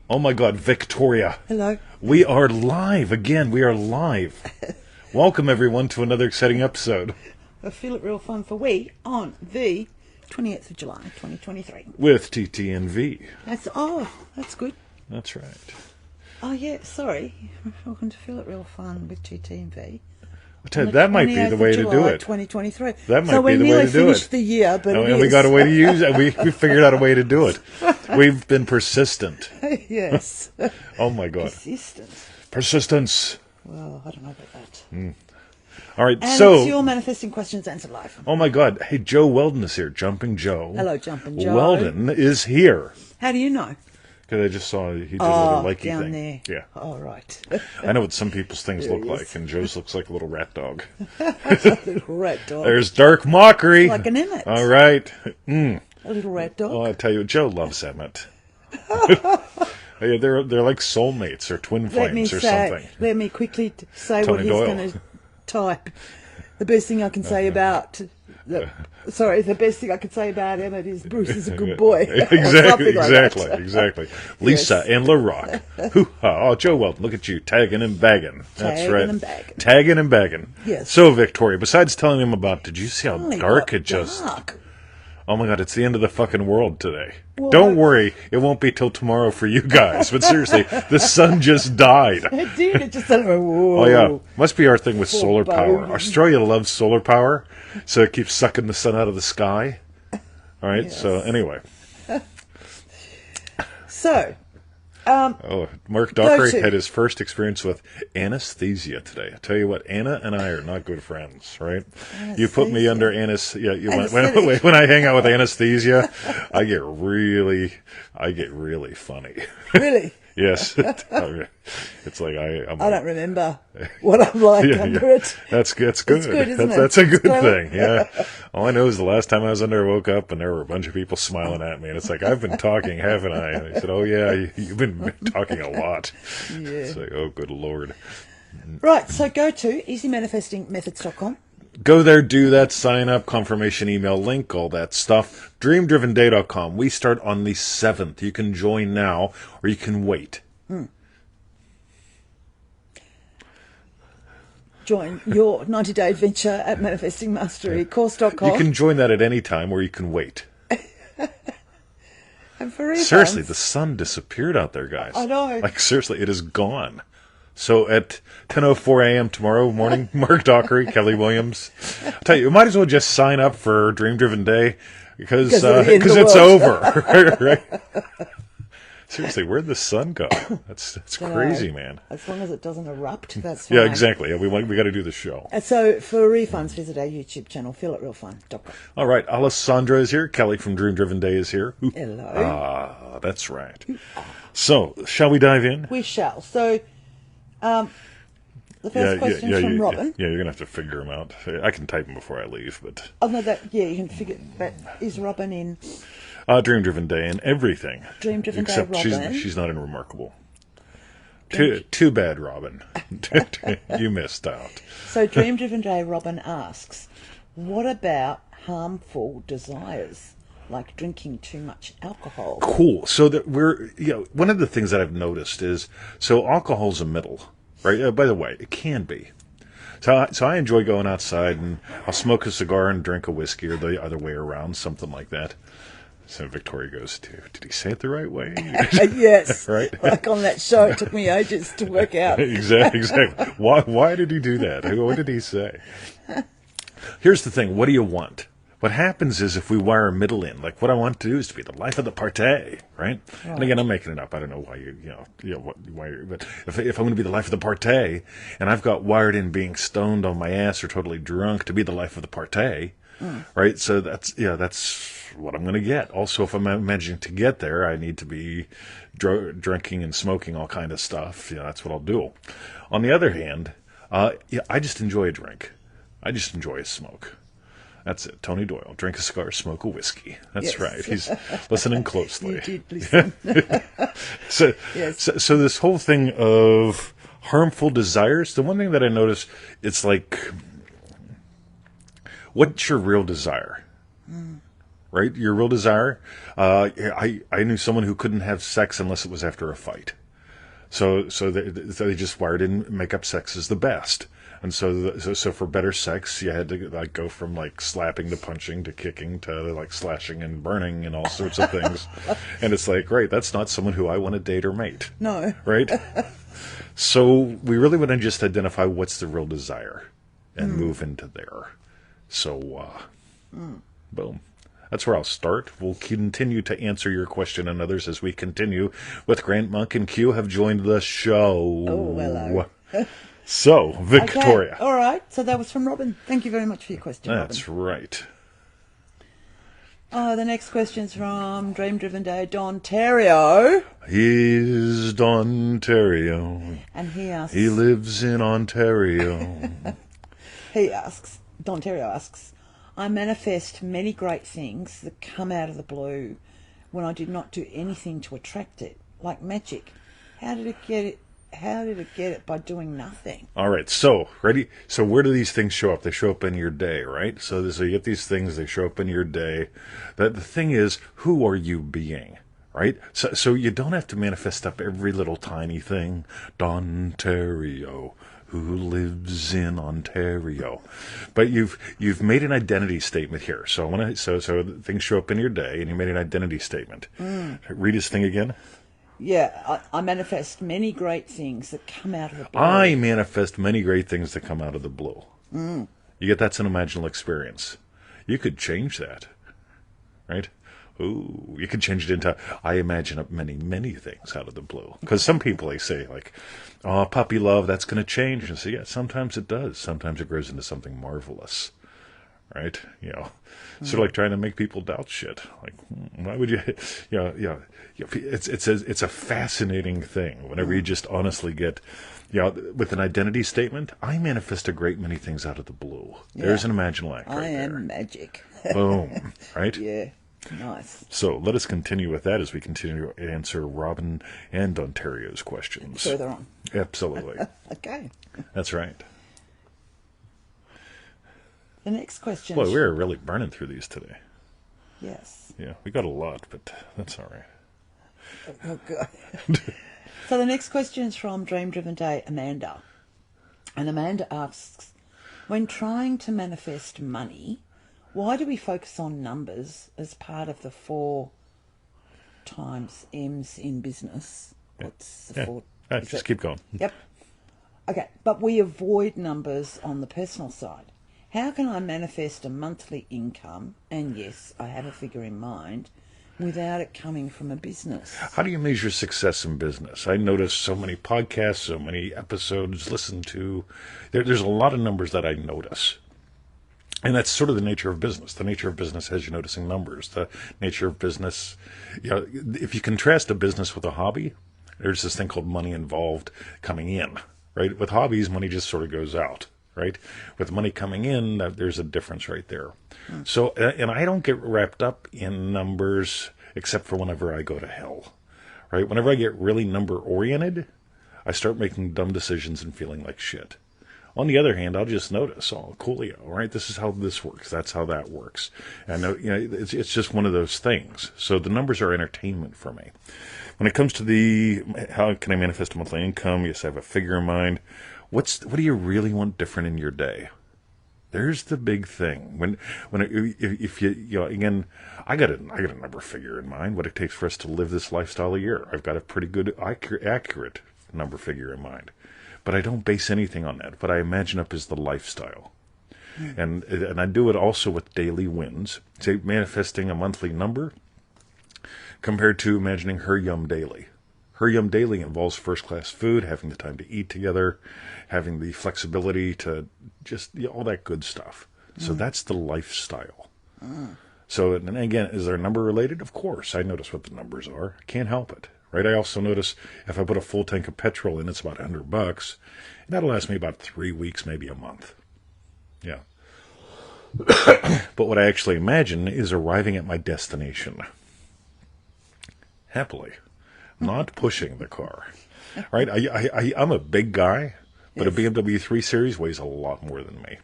Oh my God, Victoria. Hello. We are live again. We are live. Welcome everyone to another exciting episode. I feel it real fun for we on the 28th of July, 2023. With TTNV. That's good. That's right. Oh yeah, sorry. Welcome to Feel It Real Fun with TTNV. That might be the way to do it. 2023. That might so be the way to do it. we nearly finished the year, but and we got a way to use it. We figured out a way to do it. We've been persistent. Yes. Oh my God. Persistence. Well, I don't know about that. All right, And so it's your manifesting questions answered live. oh my God. Hey, Joe Weldon is here. Jumping Joe. Hello, Jumping Joe. Weldon is here. How do you know? Because I just saw he did a little likey down thing. there. Yeah. Oh, right. I know what some people's things There look he like, is. and Joe's looks like a little rat dog. Little rat dog. There's Dark Mockery. Like an Emmett. All right. A little rat dog. Oh, I tell you, Joe loves Emmett. Yeah, they're like soulmates or twin flames or something. Let me quickly say Tony what he's Doyle. going to type. The best thing I can say about... the best thing I can say about Emmett is Bruce is a good boy. Exactly. Lisa and LaRock. Hoo-ha. Oh, Joe Weldon, look at you, tagging and bagging. That's Tagging right. and bagging. Tagging and bagging. Yes. So, Victoria, besides telling him about, did you see how Only dark got it just... dark. Oh my God, it's the end of the fucking world today. What? Don't worry, it won't be till tomorrow for you guys. But seriously, the sun just died. It did. It just went, whoa. Oh yeah, must be our thing with Poor solar power. Bowden. Australia loves solar power, so it keeps sucking the sun out of the sky. All right, Yes. so anyway. So, Mark Dockery to. had his first experience with anesthesia today. I tell you what, Anna and I are not good friends, right? You put me under anesthesia. Anesthetic. When I hang out with anesthesia, I get really funny. really, Yes, it's like I'm. I don't remember what I'm like under it. That's good. It's good, isn't it? That's a good It's thing. Yeah. All I know is the last time I was under, I woke up and there were a bunch of people smiling at me, and it's like, I've been talking, haven't I? And I said, oh yeah, you've been talking a lot. Yeah. It's like, oh good Lord. Right, so go to easymanifestingmethods.com. Go there, do that, sign up, confirmation email link, all that stuff. DreamDrivenDay.com. We start on the 7th. You can join now, or you can wait. Join your 90-day adventure at manifestingmasterycourse.com. You can join that at any time, or you can wait. And for refunds, Seriously, the sun disappeared out there, guys. I know. Like, seriously, it is gone. So at 10:04 a.m. tomorrow morning, Mark Dockery, Kelly Williams. I'll tell you, you might as well just sign up for Dream Driven Day because it's over. Right? Seriously, where'd the sun go? That's crazy, man. As long as it doesn't erupt, that's fine. Yeah, exactly. Yeah, we got to do the show. And so for refunds, visit our YouTube channel, feelitrealfun.com. All right, Alessandra is here. Kelly from Dream Driven Day is here. Hello. Ah, that's right. So, shall we dive in? We shall. So, the first question is from Robin. Yeah, you're going to have to figure them out. I can type them before I leave, but... Oh, no, you can figure that. Is Robin in Dream Driven Day and everything. Dream Driven Day, Except Robin? she's not in Remarkable. Too bad, Robin. You missed out. So, Dream Driven Day, Robin asks, what about harmful desires, like drinking too much alcohol? Cool. So that one of the things that I've noticed is, so alcohol's a middle, right? By the way, it can be. So I enjoy going outside and I'll smoke a cigar and drink a whiskey, or the other way around, something like that. So Victoria goes, did he say it the right way? Yes. Right? Like on that show, it took me ages to work out. Exactly. Why did he do that? What did he say? Here's the thing. What do you want? What happens is if we wire a middle in, like what I want to do is to be the life of the party, right? And again, I'm making it up. I don't know why but if I'm going to be the life of the party, and I've got wired in being stoned on my ass or totally drunk to be the life of the party, right? So that's what I'm going to get. Also, if I'm managing to get there, I need to be drinking and smoking all kind of stuff. That's what I'll do. On the other hand, I just enjoy a drink. I just enjoy a smoke. That's it. Tony Doyle. Drink a cigar, smoke a whiskey. That's Yes. right. He's listening closely. You did listen. Yes. So this whole thing of harmful desires, the one thing that I notice, it's like, what's your real desire? right? Your real desire. I knew someone who couldn't have sex unless it was after a fight. So they just wired in make-up sex is the best. And so for better sex, you had to like go from like slapping to punching to kicking to like slashing and burning and all sorts of things. And it's like, right, that's not someone who I want to date or mate. No. Right? So we really want to just identify what's the real desire and move into there. So, boom. That's where I'll start. We'll continue to answer your question and others as we continue with Grant, Monk, and Q have joined the show. Oh, hello. So, Victoria. Okay. All right. So that was from Robin. Thank you very much for your question, That's Robin. right. The next question's from Dream Driven Day, Dontario. He's Dontario. And he asks... He lives in Ontario. Dontario asks, I manifest many great things that come out of the blue when I did not do anything to attract it, like magic. How did it get it? How did it get it by doing nothing? All right, so, ready? So where do these things show up? They show up in your day, right? So you get these things, they show up in your day. The thing is, who are you being, right? So you don't have to manifest up every little tiny thing. Dontario, who lives in Ontario. But you've made an identity statement here. So things show up in your day, and you made an identity statement. Read his thing again. Yeah, I manifest many great things that come out of the blue. I manifest many great things that come out of the blue. You get that's an imaginal experience. You could change that, right? Ooh, you could change it into I imagine up many, many things out of the blue. Because some people, they say, like, oh, puppy love, that's going to change. And so, yeah, sometimes it does. Sometimes it grows into something marvelous, right? You know, sort of like trying to make people doubt shit. Like, why would you, it's a fascinating thing whenever you just honestly get, with an identity statement, I manifest a great many things out of the blue. Yeah. There's an imaginal act right I am there. magic. Boom, right? Yeah, nice. So let us continue with that as we continue to answer Robin and Ontario's questions. Further on. Absolutely. Okay. That's right. The next question. Boy, we're really burning through these today. Yes. Yeah, we got a lot, but that's all right. Oh, God. So the next question is from Dream Driven Day, Amanda. And Amanda asks, when trying to manifest money, why do we focus on numbers as part of the 4 times M's in business? What's the 4? Just keep going. Yep. Okay, but we avoid numbers on the personal side. How can I manifest a monthly income, and yes, I have a figure in mind, without it coming from a business? How do you measure success in business? I notice so many podcasts, so many episodes listened to. There's a lot of numbers that I notice. And that's sort of the nature of business. The nature of business has you noticing numbers. The nature of business, if you contrast a business with a hobby, there's this thing called money involved coming in, right? With hobbies, money just sort of goes out. Right? With money coming in, there's a difference right there. So, and I don't get wrapped up in numbers except for whenever I go to hell, right? Whenever I get really number oriented, I start making dumb decisions and feeling like shit. On the other hand, I'll just notice, oh, coolio, right? This is how this works. That's how that works. And it's just one of those things. So the numbers are entertainment for me. When it comes to how can I manifest a monthly income? Yes, I have a figure in mind. What do you really want different in your day? There's the big thing. If you again, I got a number figure in mind. What it takes for us to live this lifestyle a year. I've got a pretty good accurate number figure in mind, but I don't base anything on that. What I imagine up is the lifestyle, and I do it also with daily wins. Say manifesting a monthly number compared to imagining her yum daily. Her Yum Daily involves first-class food, having the time to eat together, having the flexibility to just all that good stuff. So that's the lifestyle. So, and again, is there a number related? Of course. I notice what the numbers are. I can't help it, right? I also notice if I put a full tank of petrol in, it's about $100, and that'll last me about 3 weeks, maybe a month. Yeah. But what I actually imagine is arriving at my destination. Happily. Not pushing the car, right? I'm a big guy, but a BMW 3 Series weighs a lot more than me.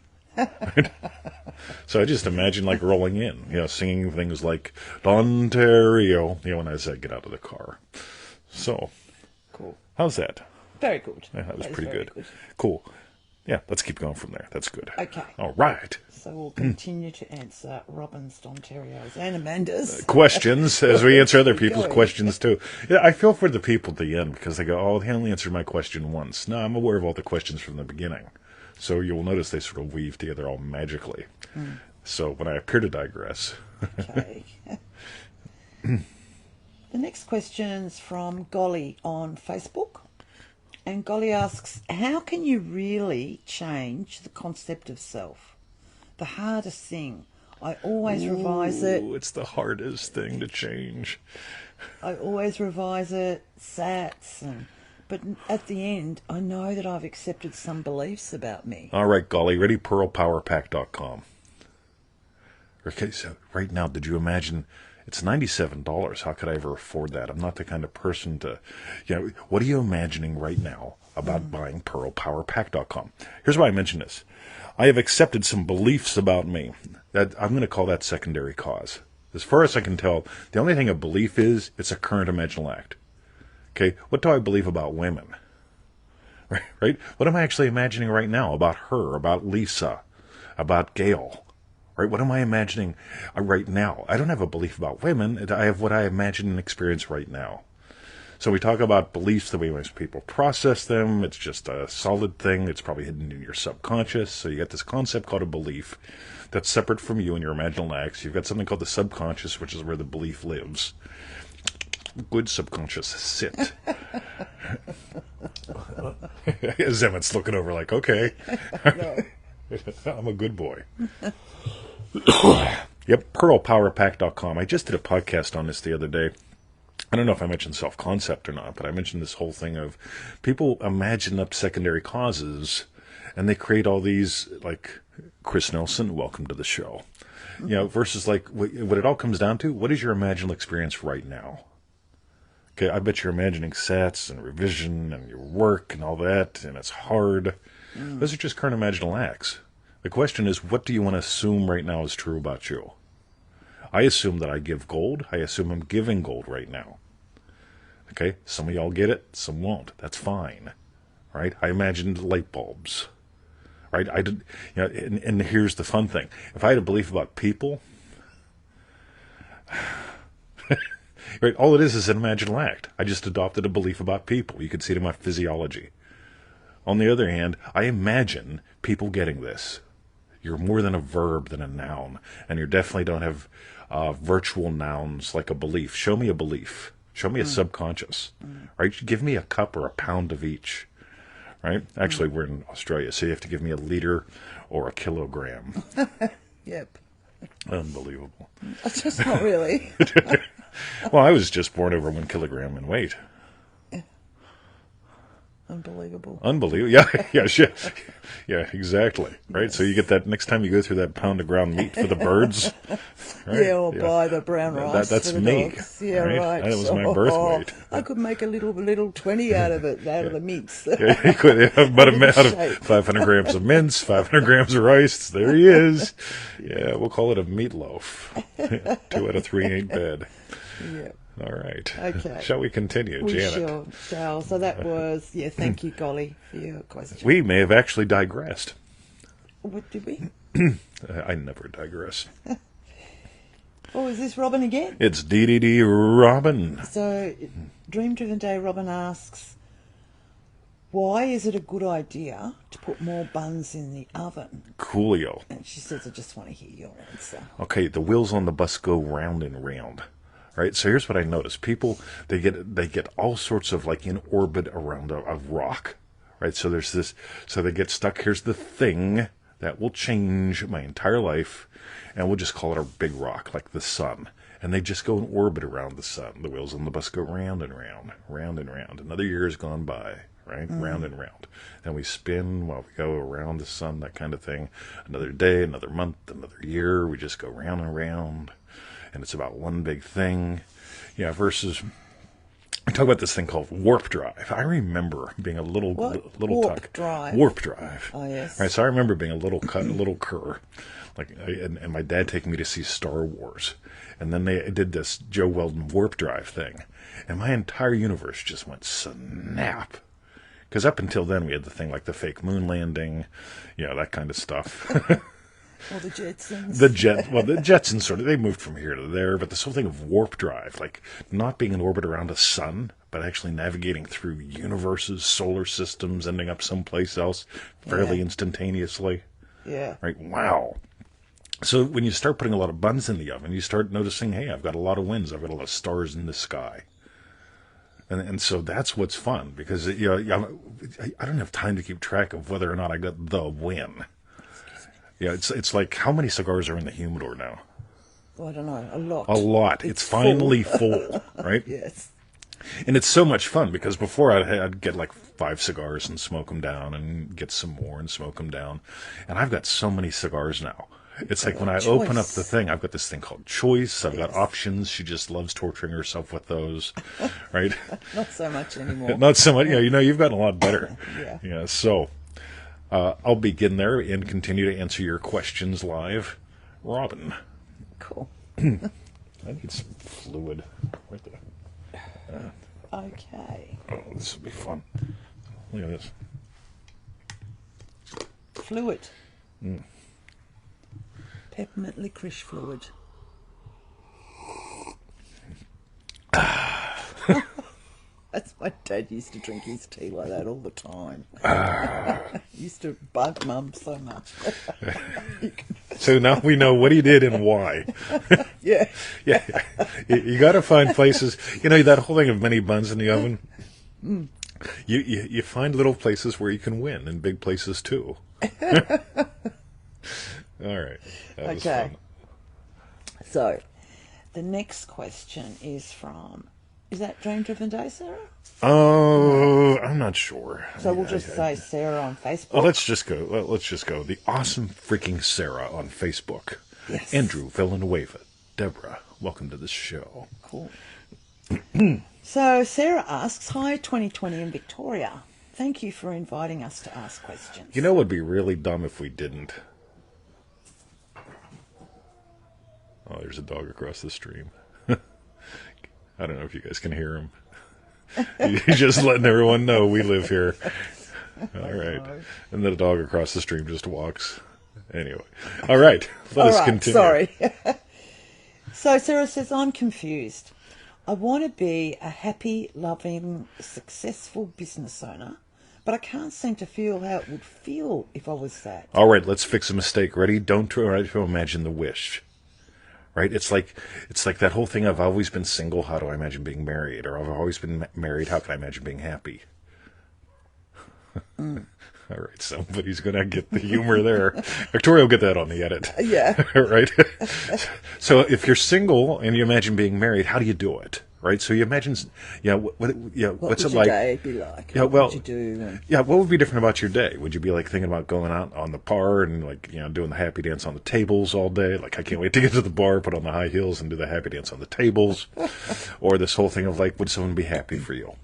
So I just imagine like rolling in, singing things like Dontario, when I said get out of the car. So, Cool. how's that? Very good. Yeah, that was pretty very good. Cool. Yeah, let's keep going from there. That's good. Okay. All right. So we'll continue to answer Robin's, Dontario's, and Amanda's Questions as we answer other people's going. questions too. Yeah, I feel for the people at the end because they go, "Oh, he only answered my question once." No, I'm aware of all the questions from the beginning, so you'll notice they sort of weave together all magically. So when I appear to digress, Okay. The next question's from Golly on Facebook. And Golly asks, how can you really change the concept of self? The hardest thing. I always revise it. It's the hardest thing to change. I always revise it, but at the end, I know that I've accepted some beliefs about me. All right, Golly, ready? PearlPowerPack.com. Okay, so right now, did you imagine? It's $97. How could I ever afford that? I'm not the kind of person to, what are you imagining right now about buying PearlPowerPack.com? Here's why I mention this. I have accepted some beliefs about me that I'm going to call that secondary cause. As far as I can tell, the only thing a belief is, it's a current imaginal act. Okay, what do I believe about women? Right? What am I actually imagining right now about her, about Lisa, about Gail? Right? What am I imagining right now? I don't have a belief about women. I have what I imagine and experience right now. So we talk about beliefs, the way most people process them. It's just a solid thing. It's probably hidden in your subconscious. So you got this concept called a belief that's separate from you and your imaginal acts. You've got something called the subconscious, which is where the belief lives. Good subconscious, sit. As Emmett's looking over like, okay. No. I'm a good boy. Yep, PearlPowerPack.com. I just did a podcast on this the other day. I don't know if I mentioned self-concept or not, but I mentioned this whole thing of people imagine up secondary causes, and they create all these, like Chris Nelson, welcome to the show. Versus like what it all comes down to, what is your imaginal experience right now? Okay, I bet you're imagining sets and revision and your work and all that, and it's hard. Those are just current imaginal acts. The question is, what do you want to assume right now is true about you? I assume that I give gold. I assume I'm giving gold right now. Okay, some of y'all get it, some won't. That's fine, right? I imagined light bulbs, right? I did, and here's the fun thing: if I had a belief about people, right? All it is an imaginal act. I just adopted a belief about people. You can see it in my physiology. On the other hand, I imagine people getting this. You're more than a verb than a noun, and you definitely don't have virtual nouns like a belief. Show me a belief. Show me a subconscious, right? Give me a cup or a pound of each, right? Actually, we're in Australia, so you have to give me a liter or a kilogram. Yep. Unbelievable. Just not really. Well, I was just born over 1 kilogram in weight. Unbelievable. Yeah, exactly. Right. Yes. So you get that next time you go through that pound of ground meat for the birds. Right? Yeah, or buy the brown rice. That's for the me. dogs. Yeah, right. right. That was my birth weight. I could make a little 20 out of it, out of the mince. Yeah, you could have but out of shape. 500 grams of mince, 500 grams of rice. There he is. Yeah, we'll call it a meatloaf. 2 out of 3 ain't bad. Yeah. All right. Okay. Shall we continue, We Janet? shall. So that was, thank you, Golly, for your question. We may have actually digressed. What did we? I never digress. Oh, is this Robin again? It's DDD Robin. So, Dream Driven Day Robin asks, why is it a good idea to put more buns in the oven? Coolio. And she says, I just want to hear your answer. Okay, the wheels on the bus go round and round. Right, so here's what I noticed: people they get all sorts of like in orbit around a rock, right? So there's this, so they get stuck. Here's the thing that will change my entire life, and we'll just call it a big rock, like the sun. And they just go in orbit around the sun. The wheels on the bus go round and round, round and round. Another year has gone by, right? Round and round. And we spin while we go around the sun, that kind of thing. Another day, another month, another year. We just go round and round. And it's about one big thing, versus I talk about this thing called warp drive. I remember being a little Warp tuck. drive. Warp drive. Oh, yes. Right. So I remember being a little cur, and my dad taking me to see Star Wars, and then they did this Joe Weldon warp drive thing, and my entire universe just went snap. Because up until then we had the thing like the fake moon landing, that kind of stuff. Or the Jetsons. The Jetsons sort of, they moved from here to there, but this whole thing of warp drive, like not being in orbit around a sun, but actually navigating through universes, solar systems, ending up someplace else fairly instantaneously. Yeah. Right? Wow. So when you start putting a lot of buns in the oven, you start noticing, hey, I've got a lot of winds, I've got a lot of stars in the sky. And so that's what's fun, because I don't have time to keep track of whether or not I got the win. Yeah, it's like, how many cigars are in the humidor now? Oh, I don't know, a lot. A lot. It's finally full, right? Yes. And it's so much fun, because before I'd get like 5 cigars and smoke them down, and get some more and smoke them down. And I've got so many cigars now. It's like when I open up the thing, I've got this thing called Choice. I've got options. She just loves torturing herself with those, right? Not so much anymore. Not so much. You've gotten a lot better. Yeah. So I'll begin there and continue to answer your questions live. Robin. Cool. I need some fluid. Right there. Okay. Oh, this will be fun. Look at this. Fluid. Peppermint licorice fluid. That's my dad used to drink his tea like that all the time. Used to bug Mum so much. So now we know what he did and why. Yeah. Yeah. You got to find places. That whole thing of many buns in the oven. You find little places where you can win, and big places too. All right. That was fun. So, the next question is that Dream Driven Day, Sarah? Oh, I'm not sure. So we'll just say Sarah on Facebook. Well, let's just go. The awesome freaking Sarah on Facebook. Yes. Andrew Villanueva. Deborah, welcome to the show. Cool. So Sarah asks, hi 2020 in Victoria. Thank you for inviting us to ask questions. It would be really dumb if we didn't. Oh, there's a dog across the stream. I don't know if you guys can hear him. He's just letting everyone know we live here. All right. And then a dog across the stream just walks. Anyway. All right. Let us continue. Sorry. So Sarah says, I'm confused. I want to be a happy, loving, successful business owner, but I can't seem to feel how it would feel if I was that. All right, let's fix a mistake. Ready? Don't try to imagine the wish. Right? It's like that whole thing of, I've always been single, how do I imagine being married? Or I've always been married, how can I imagine being happy? All right, somebody's going to get the humor there. Victoria will get that on the edit. Yeah. Right? So if you're single and you imagine being married, how do you do it? Right? So you imagine, what's it like? What would your day be like? What would you do? What would be different about your day? Would you be like thinking about going out on the bar and doing the happy dance on the tables all day? Like, I can't wait to get to the bar, put on the high heels and do the happy dance on the tables. Or this whole thing of like, would someone be happy for you?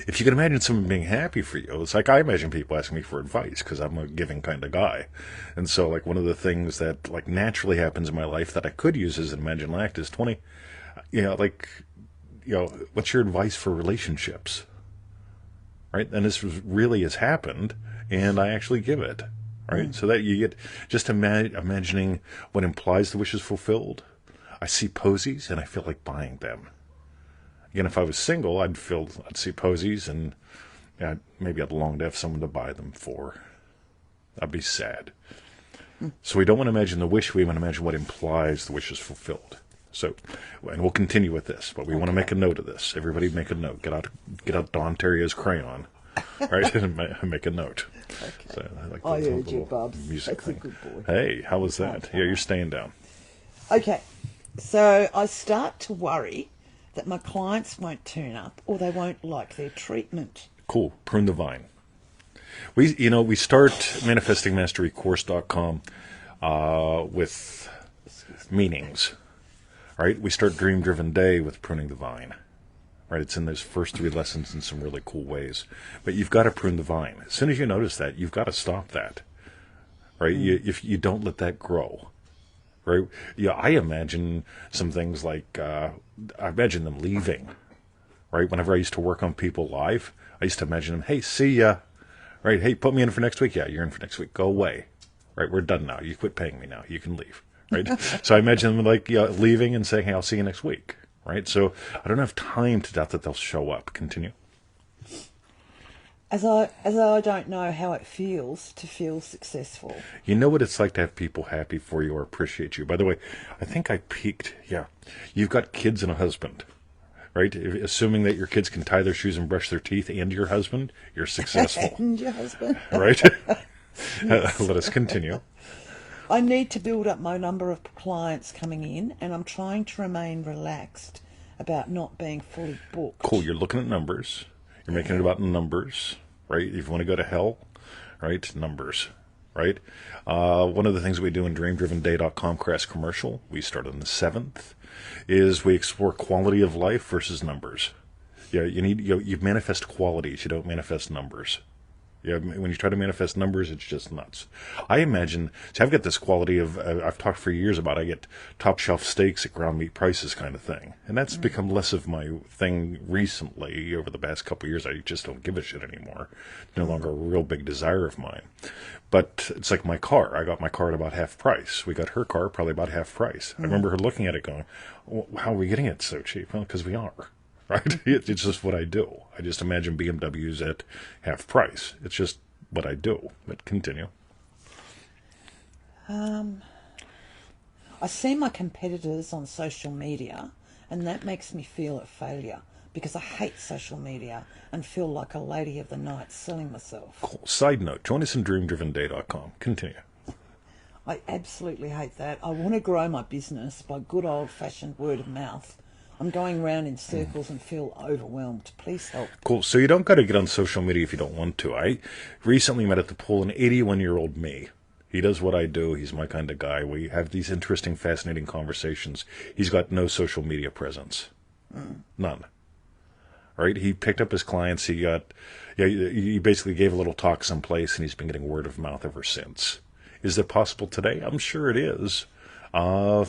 If you can imagine someone being happy for you, it's like I imagine people asking me for advice because I'm a giving kind of guy. And so like one of the things that like naturally happens in my life that I could use as an imaginal act is what's your advice for relationships? Right? And this really has happened, and I actually give it. Right? So that you get just imagining what implies the wish is fulfilled. I see posies, and I feel like buying them. Again, if I was single, I'd see posies, and maybe I'd long to have someone to buy them for. I'd be sad. So we don't want to imagine the wish, we want to imagine what implies the wish is fulfilled. So, and we'll continue with this, but we want to make a note of this. Everybody make a note. Get out Dontario's crayon, right, and make a note. Okay. So, I heard you, Bubs. That's thing. A good boy. Hey, how was that? Yeah, you're staying down. Okay, so I start to worry that my clients won't turn up or they won't like their treatment. Cool. Prune the vine. We start manifestingmasterycourse.com with meanings. Right? We start Dream Driven Day with pruning the vine. right? It's in those first 3 lessons in some really cool ways. But you've got to prune the vine. As soon as you notice that, you've got to stop that, right? If you don't let that grow, right? Yeah, I imagine some things like, I imagine them leaving, right? Whenever I used to work on people live, I used to imagine them, hey, see ya, right? Hey, put me in for next week. Yeah, you're in for next week. Go away, right? We're done now. You quit paying me now. You can leave, right? So I imagine them like leaving and saying, hey, I'll see you next week, right? So I don't have time to doubt that they'll show up. Continue. As I don't know how it feels to feel successful. You know what it's like to have people happy for you or appreciate you. By the way, I think I peaked. Yeah. You've got kids and a husband, right? Assuming that your kids can tie their shoes and brush their teeth and your husband, you're successful. And your husband. Right? Let us continue. I need to build up my number of clients coming in, and I'm trying to remain relaxed about not being fully booked. Cool. You're looking at numbers. You're making it about numbers, right? If you want to go to hell, right? Numbers, right? One of the things we do in DreamDrivenDay.com crash commercial, we start on the 7th, is we explore quality of life versus numbers. Yeah, you manifest qualities. You don't manifest numbers. Yeah, when you try to manifest numbers, it's just nuts. I imagine, see, I've got this quality of, I've talked for years about, I get top shelf steaks at ground meat prices kind of thing. And that's become less of my thing recently. Over the past couple of years, I just don't give a shit anymore. It's no longer a real big desire of mine. But it's like my car. I got my car at about half price. We got her car probably about half price. I remember her looking at it going, well, how are we getting it so cheap? Well, because we are. Right? It's just what I do. I just imagine BMWs at half price. It's just what I do. But continue. I see my competitors on social media, and that makes me feel a failure because I hate social media and feel like a lady of the night selling myself. Cool. Side note, join us in DreamDrivenDay.com. Continue. I absolutely hate that. I want to grow my business by good old-fashioned word of mouth. I'm going round in circles and feel overwhelmed. Please help. Cool. So you don't got to get on social media if you don't want to. I recently met at the pool an 81-year-old me. He does what I do. He's my kind of guy. We have these interesting, fascinating conversations. He's got no social media presence. None. Right? He picked up his clients. He basically gave a little talk someplace, and he's been getting word of mouth ever since. Is that possible today? I'm sure it is. However,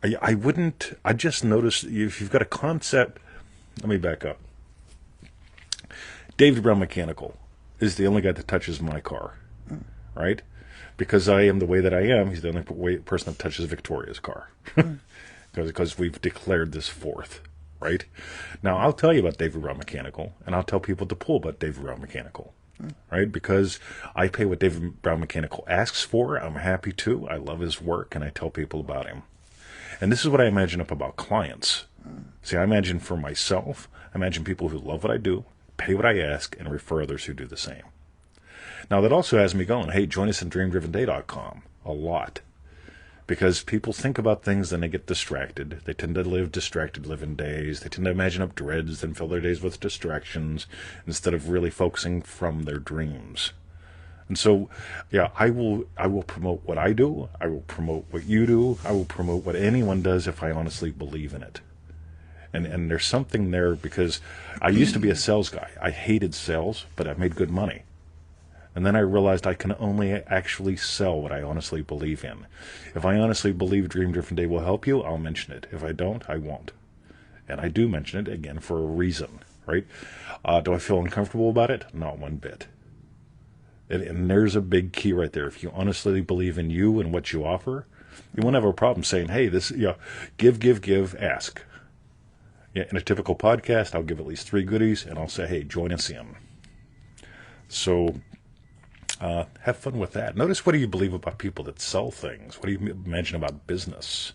I just noticed if you've got a concept, let me back up. David Brown Mechanical is the only guy that touches my car, right? Because I am the way that I am, he's the only person that touches Victoria's car. Because we've declared this forth, right? Now, I'll tell you about David Brown Mechanical, and I'll tell people at the pool about David Brown Mechanical. Right? Because I pay what David Brown Mechanical asks for. I'm happy to. I love his work, and I tell people about him. And this is what I imagine up about clients. See, I imagine for myself, I imagine people who love what I do, pay what I ask, and refer others who do the same. Now, that also has me going, hey, join us at DreamDrivenDay.com a lot. Because people think about things and they get distracted. They tend to live distracted living days. They tend to imagine up dreads and fill their days with distractions instead of really focusing from their dreams. And so, yeah, I will promote what I do. I will promote what you do. I will promote what anyone does if I honestly believe in it. And there's something there because I used to be a sales guy. I hated sales, but I made good money. And then I realized I can only actually sell what I honestly believe in. If I honestly believe Dream Driven Day will help you, I'll mention it. If I don't, I won't. And I do mention it, again, for a reason, right? Do I feel uncomfortable about it? Not one bit. And there's a big key right there. If you honestly believe in you and what you offer, you won't have a problem saying, hey, this, give, ask. Yeah, in a typical podcast, I'll give at least 3 goodies, and I'll say, hey, join us in. So have fun with that. Notice what do you believe about people that sell things? What do you imagine about business?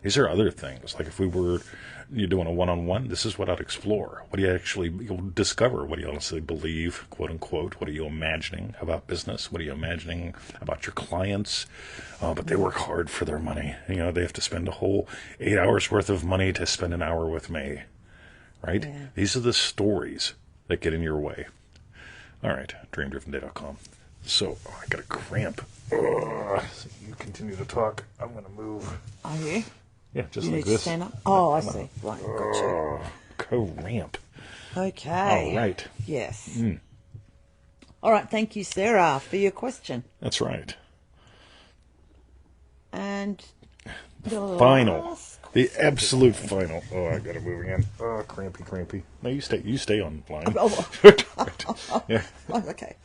These are other things. Like if you're doing a one-on-one, this is what I'd explore. What do you actually you'll discover? What do you honestly believe, quote unquote? What are you imagining about business? What are you imagining about your clients? But they work hard for their money. They have to spend a whole 8 hours worth of money to spend an hour with me. Right? Yeah. These are the stories that get in your way. All right, DreamDrivenDay.com. So, I got a cramp. So you continue to talk. I'm going to move. Are you? Yeah, just You like need to this. stand up. Oh, I see. Right, got you. Oh, co-ramp. Okay. All right. Yes. All right, thank you, Sarah, for your question. That's right. And the Final. last The question absolute today. final. Oh, I gotta move again. Oh, crampy. No, you stay on line. Oh, Yeah. okay.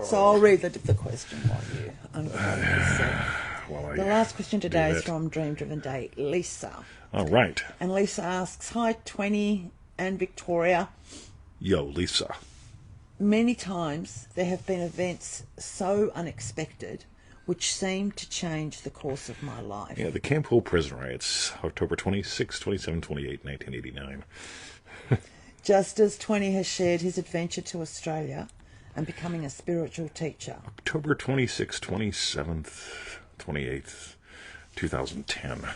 So I'll read the question while you uncover this. Well, The last question today is that. from Dream Driven Day, Lisa. All right. And Lisa asks, hi, 20 and Victoria. Yo, Lisa. Many times there have been events so unexpected which seem to change the course of my life. Yeah, the Camp Hill prison riots, October 26, 27, 28, 1989. Just as 20 has shared his adventure to Australia and becoming a spiritual teacher. October 26th, 27th, 28th, 2010.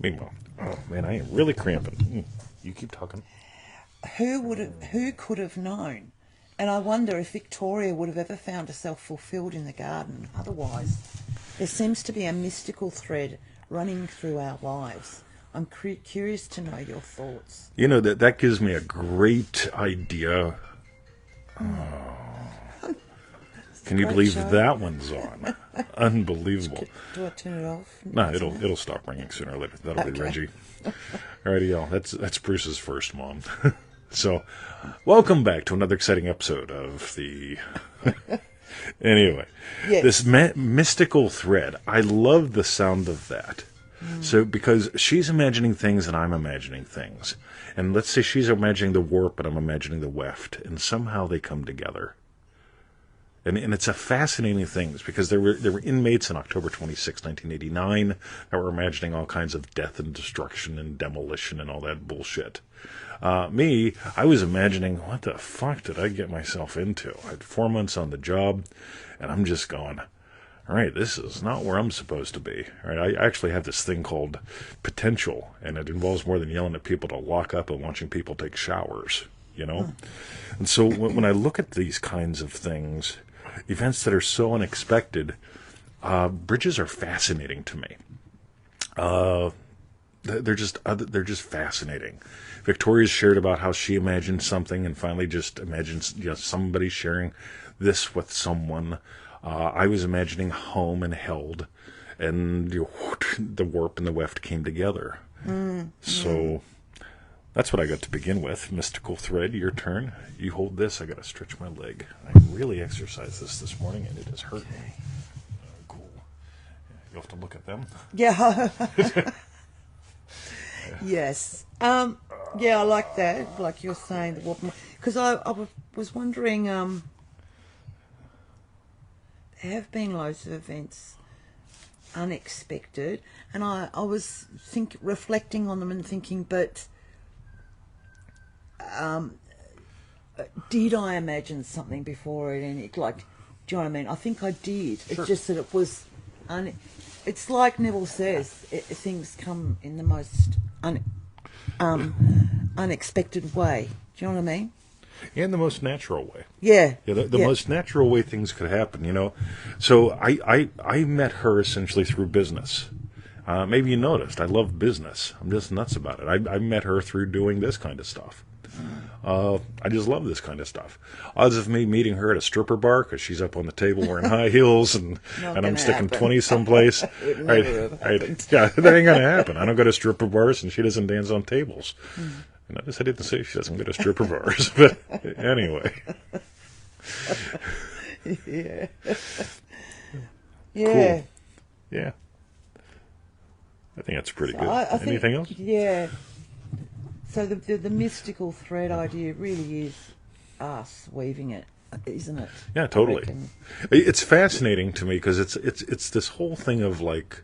Meanwhile, oh man, I am really cramping. You keep talking. Who could have known? And I wonder if Victoria would have ever found herself fulfilled in the garden. Otherwise, there seems to be a mystical thread running through our lives. I'm curious to know your thoughts. You know, that gives me a great idea. Can you Great believe show. that one's on? Unbelievable. Do I turn it off? No, it'll stop ringing sooner or later. That'll be Okay. Reggie. Alrighty, y'all. That's Bruce's first mom. So, welcome back to another exciting episode of the. Anyway, Yes. this mystical thread. I love the sound of that. So, because she's imagining things and I'm imagining things, and let's say she's imagining the warp and I'm imagining the weft, and somehow they come together. And it's a fascinating thing because there were inmates on October 26, 1989 that were imagining all kinds of death and destruction and demolition and all that bullshit. Me, I was imagining, what the fuck did I get myself into? I had 4 months on the job, and I'm just going, all right, this is not where I'm supposed to be. All right, I actually have this thing called potential, and it involves more than yelling at people to lock up and watching people take showers, you know? And so when I look at these kinds of things, events that are so unexpected, bridges are fascinating to me. They're just fascinating. Victoria's shared about how she imagined something and finally just imagines somebody sharing this with someone. I was imagining home and held, and the warp and the weft came together. So that's what I got to begin with. Mystical thread, your turn. You hold this. I got to stretch my leg. I really exercised this morning, and it has hurt me. Cool. You'll have to look at them. Yeah. Yes. Yeah, I like that. Like you're saying, the warp. Because I was wondering. There have been loads of events unexpected, and I was reflecting on them and thinking, but did I imagine something before it? And like, do you know what I mean? I think I did. Sure. It's just that it was. It's like Neville says, things come in the most unexpected way. Do you know what I mean? In the most natural way. Yeah. Yeah, the most natural way things could happen, you know. So I met her essentially through business. Maybe you noticed, I love business. I'm just nuts about it. I met her through doing this kind of stuff. I just love this kind of stuff. Odds of me meeting her at a stripper bar because she's up on the table wearing high heels and I'm sticking happen. 20 someplace. It never have happened. Yeah, that ain't gonna happen. I don't go to stripper bars and she doesn't dance on tables. And notice I didn't say she doesn't go to stripper bars, but anyway. Yeah. Cool. Yeah. I think that's pretty good. I think, Anything else? Yeah. So the mystical thread idea really is us weaving it, isn't it? Yeah, I totally. reckon. It's fascinating to me because it's this whole thing of like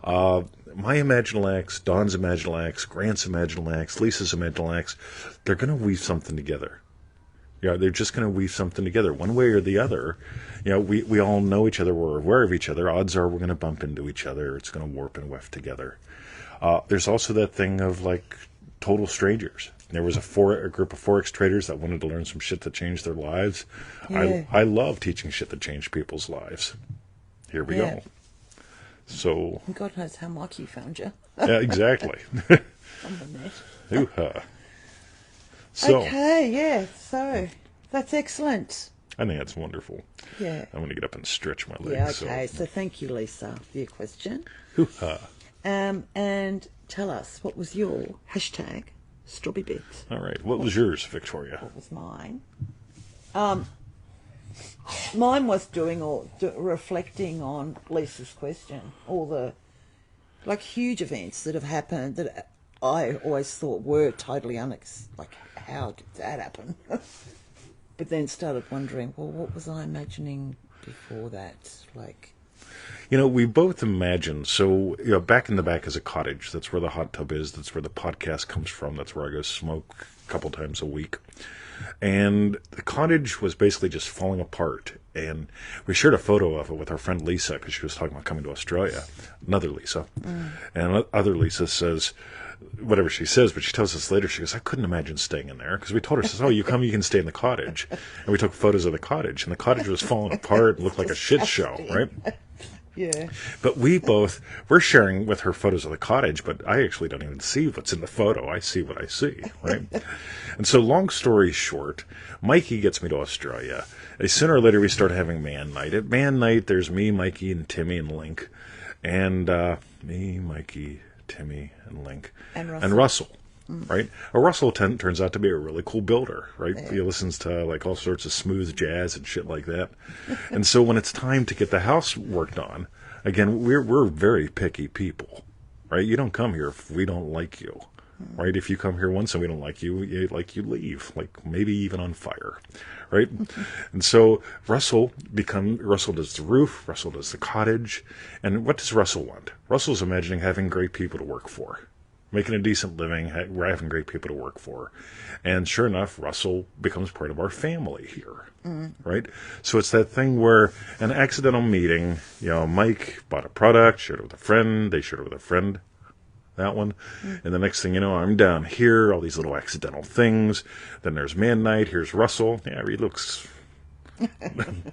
my imaginal acts, Don's imaginal acts, Grant's imaginal acts, Lisa's imaginal acts. They're going to weave something together. Yeah, they're just going to weave something together, one way or the other. You know, we all know each other. We're aware of each other. Odds are we're going to bump into each other. It's going to warp and weft together. There's also that thing of like total strangers. There was a group of Forex traders that wanted to learn some shit that changed their lives. Yeah. I love teaching shit that changed people's lives. Here we Yeah. go. So, And God knows how Mikey found you yeah, exactly. on the net. Ooh-ha. So, Okay, yeah, so that's excellent. I think that's wonderful. Yeah. I'm going to get up and stretch my legs. Yeah, okay. So thank you, Lisa, for your question. Hoo-ha. And tell us, what was your hashtag strawberry bits? All right. What was yours, Victoria? What was mine? Mine was reflecting on Lisa's question, all the huge events that have happened that I always thought were totally like, how did that happen? But then started wondering, well, what was I imagining before that? Like, We both imagine. So, back in the back is a cottage. That's where the hot tub is. That's where the podcast comes from. That's where I go smoke a couple times a week. And the cottage was basically just falling apart. And we shared a photo of it with our friend Lisa because she was talking about coming to Australia. Another Lisa. And other Lisa says, whatever she says, but she tells us later, she goes, I couldn't imagine staying in there. Because we told her, she says, oh, you come, you can stay in the cottage. And we took photos of the cottage. And the cottage was falling apart and looked like a shit show, right? yeah. But we're sharing with her photos of the cottage, but I actually don't even see what's in the photo. I see what I see, right? And so long story short, Mikey gets me to Australia. And sooner or later, we start having man night. At man night, there's me, Mikey, and Timmy, and Link. And me, Mikey, Timmy, and Link. And Russell. Right? Russell turns out to be a really cool builder, right? Yeah. He listens to like all sorts of smooth jazz and shit like that. And so when it's time to get the house worked on, again, we're very picky people, right? You don't come here if we don't like you, right? If you come here once and we don't like you, you leave, like maybe even on fire, right? And so Russell does the roof, Russell does the cottage, and what does Russell want? Russell's imagining having great people to work for. Making a decent living, having great people to work for. And sure enough, Russell becomes part of our family here, right? So it's that thing where an accidental meeting, Mike bought a product, shared it with a friend, they shared it with a friend, that one. And the next thing you know, I'm down here, all these little accidental things. Then there's man night, here's Russell. Yeah, he looks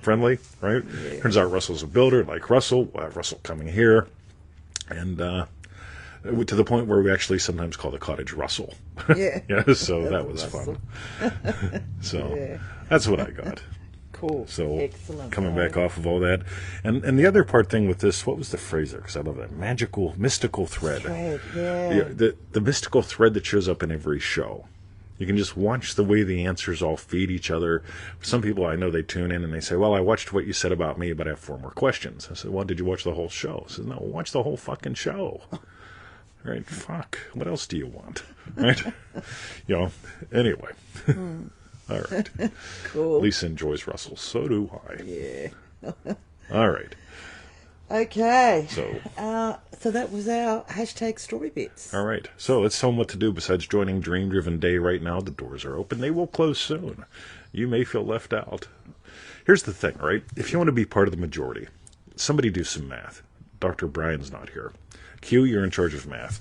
friendly, right? Yeah. Turns out Russell's a builder, like Russell. We'll have Russell coming here. And, to the point where we actually sometimes call the cottage Russell. Yeah. Yeah, so that was Russell. Fun. So that's what I got. Cool. So excellent. Coming back off of all that. And the other thing with this, what was the phrase there? Because I love that. Mystical thread. Yeah. The mystical thread that shows up in every show. You can just watch the way the answers all feed each other. Some people I know, they tune in and they say, well, I watched what you said about me, but I have 4 more questions. I said, well, did you watch the whole show? I said, no, watch the whole fucking show. Right, fuck. What else do you want? Right? Anyway. All right. Cool. Lisa enjoys Russell. So do I. Yeah. All right. Okay. So that was our hashtag story bits. All right. So let's tell them what to do besides joining Dream Driven Day right now. The doors are open. They will close soon. You may feel left out. Here's the thing, right? If you want to be part of the majority, somebody do some math. Dr. Brian's not here. Q, you're in charge of math.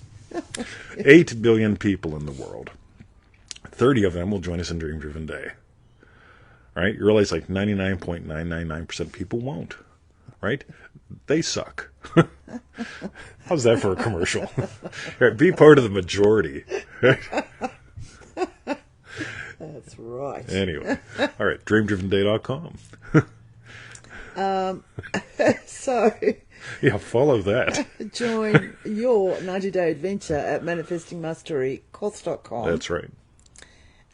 8 billion people in the world. 30 of them will join us in Dream Driven Day. Right? You realize like 99.999% of people won't. Right? They suck. How's that for a commercial? Right, be part of the majority. Right? That's right. Anyway. All right. DreamDrivenDay.com. So... Yeah, follow that. Join your 90-day adventure at manifestingmasterycourse.com. That's right.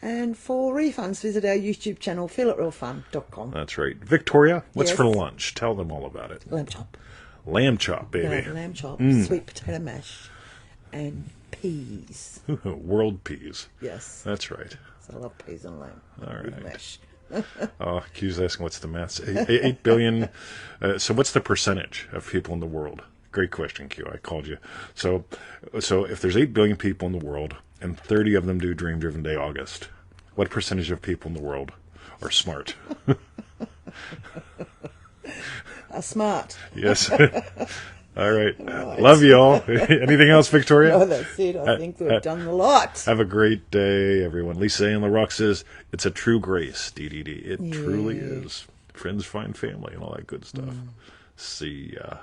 And for refunds, visit our YouTube channel, feelitrealfun.com. That's right. Victoria, what's Yes. for lunch? Tell them all about it. Lamb chop. Lamb chop, baby. Lamb chop, sweet potato mash, and peas. World peas. Yes. That's right. So I love peas and lamb. All right. With mash. Q's asking what's the math? 8 billion. So what's the percentage of people in the world? Great question, Q. I called you. So if there's 8 billion people in the world and 30 of them do Dream Driven Day August, what percentage of people in the world are smart? Smart. Yes. All right. Love you all. Anything else, Victoria? No, that's it. I think we've done a lot. Have a great day, everyone. Lisa Ann LaRock says, it's a true grace, DDD. It truly is. Friends find family and all that good stuff. See ya.